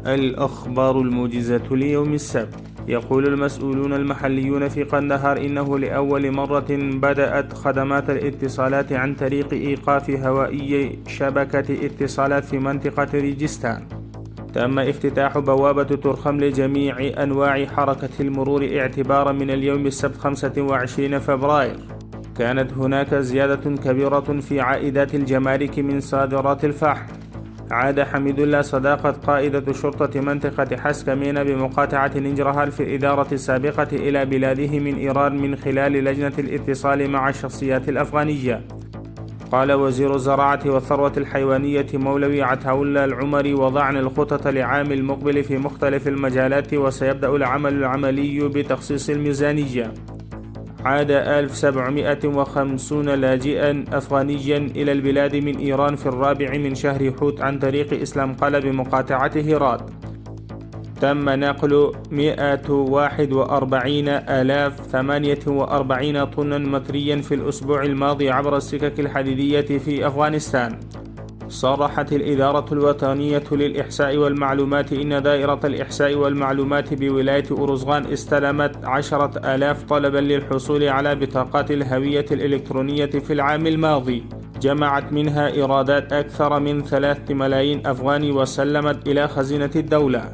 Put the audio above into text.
الأخبار الموجزة ليوم السبت. يقول المسؤولون المحليون في قندهار إنه لأول مرة بدأت خدمات الاتصالات عن طريق إيقاف هوائي شبكة اتصالات في منطقة ريجستان. تم افتتاح بوابة ترخم لجميع أنواع حركة المرور اعتبارا من اليوم السبت 25 فبراير. كانت هناك زيادة كبيرة في عائدات الجمارك من صادرات الفحم. عاد حميد الله صداقة قائدة شرطة منطقة حسكمين بمقاطعة نجرهال في الإدارة السابقة إلى بلاده من إيران من خلال لجنة الاتصال مع الشخصيات الأفغانية. قال وزير الزراعة والثروة الحيوانية مولوي عتاولة العمري وضعنا الخطط لعام المقبل في مختلف المجالات وسيبدأ العمل العملي بتخصيص الميزانية. عاد 1750 لاجئا أفغانيا إلى البلاد من إيران في الرابع من شهر حوت عن طريق إسلام قلب بمقاطعة هرات. تم نقل 141,048 طنا متريا في الأسبوع الماضي عبر السكك الحديدية في أفغانستان. صرحت الإدارة الوطنية للإحصاء والمعلومات إن دائرة الإحصاء والمعلومات بولاية أورزغان استلمت 10,000 طلبا للحصول على بطاقات الهوية الإلكترونية في العام الماضي، جمعت منها إيرادات أكثر من 3 ملايين أفغاني وسلمت إلى خزينة الدولة.